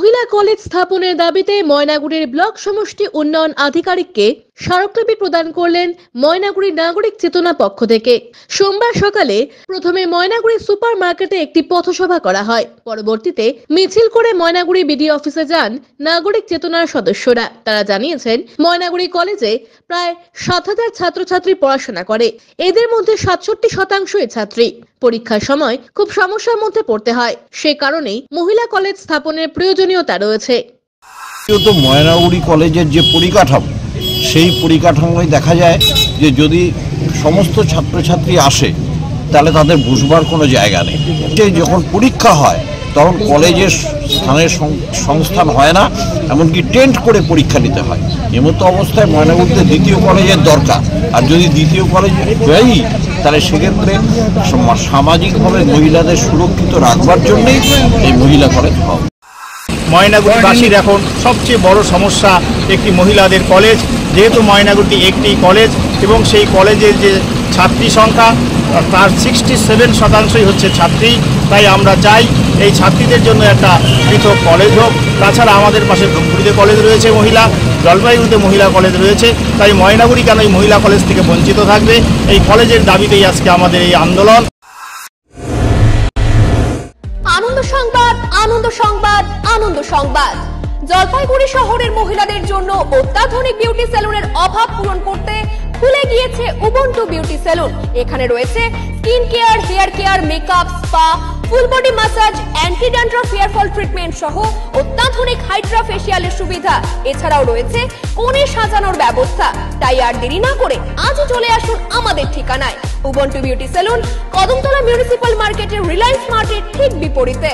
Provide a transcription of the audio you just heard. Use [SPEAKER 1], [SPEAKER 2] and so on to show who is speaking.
[SPEAKER 1] মহিলা কলেজ স্থাপনের দাবিতে ময়নাগুড়ির ব্লক সমষ্টি উন্নয়ন আধিকারিককে স্মারকলিপি প্রদান করলেন ময়নাগুড়ি নাগরিক চেতনা পক্ষ থেকে। সোমবার সকালে প্রথমে ময়নাগুড়ি সুপার মার্কেটে একটি পথসভা করা হয়। পরবর্তীতে মিছিল করে ময়নাগুড়ি বিডিও অফিসে যান নাগরিক চেতনার সদস্যরা। তারা জানিয়েছেন, ময়নাগুড়ি কলেজে প্রায় ৭,০০০ ছাত্রছাত্রী পড়াশোনা করে। এদের মধ্যে ৬৭% ছাত্রী। পরীক্ষার সময় খুব সমস্যার মধ্যে পড়তে হয়, সে কারণেই মহিলা কলেজ স্থাপনের প্রয়োজনীয়তা রয়েছে।
[SPEAKER 2] ময়নাগুড়ি কলেজের যে পরিকাঠামো, সেই পরিকাঠামোয় দেখা যায় যে যদি সমস্ত ছাত্রছাত্রী আসে তাহলে তাদের বসবার কোনো জায়গা নেই। যখন পরীক্ষা হয় তখন কলেজের স্থানের সংস্থান হয় না, এমনকি টেন্ট করে পরীক্ষা নিতে হয়। এমতো অবস্থায় ময়নাগুড়িতে দ্বিতীয় কলেজের দরকার। আর যদি দ্বিতীয় কলেজ হয়ই তাহলে সেক্ষেত্রে সামাজিকভাবে মহিলাদের সুরক্ষিত রাখবার জন্যই এই মহিলা কলেজ হবে।
[SPEAKER 3] ময়নাগুড়িবাসীর এখন সবচেয়ে বড় সমস্যা একটি মহিলাদের কলেজ। যেহেতু ময়নাগুড়ি একটি কলেজ এবং সেই কলেজের যে ছাত্রী সংখ্যা তার 67% হচ্ছে ছাত্রী, তাই আমরা চাই এই ছাত্রীদের জন্য একটা পৃথক কলেজ হোক। তাছাড়া আমাদের পাশে ধূপগুড়িতে কলেজ রয়েছে মহিলা, জলপাইগুড়িতে মহিলা কলেজ রয়েছে, তাই ময়নাগুড়ি কেন এই মহিলা কলেজ থেকে বঞ্চিত থাকবে? এই কলেজের দাবিতেই আজকে আমাদের এই আন্দোলন।
[SPEAKER 4] আনন্দ সংবাদ, আনন্দ সংবাদ, আনন্দ সংবাদ। জলপাইগুড়ি শহরের মহিলাদের জন্য অত্যাধুনিক বিউটি সেলুনের অভাব পূরণ করতে খুলে গিয়েছে উবুন্টু বিউটি সেলুন। এখানে রয়েছে skin care, hair care, makeup, spa, full body massage, anti dandruff hair fall treatment সহ অত্যাধুনিক হাইড্রা ফেসিয়ালের সুবিধা। এছাড়াও রয়েছে কোণে সাজানোর ব্যবস্থা। তাই আর দেরি না করে আজই চলে আসুন আমাদের ঠিকানায়। Ubuntu beauty salon, Kadamtala municipal মার্কেটের রিলায়েন্স মার্টের ঠিক বিপরীতে।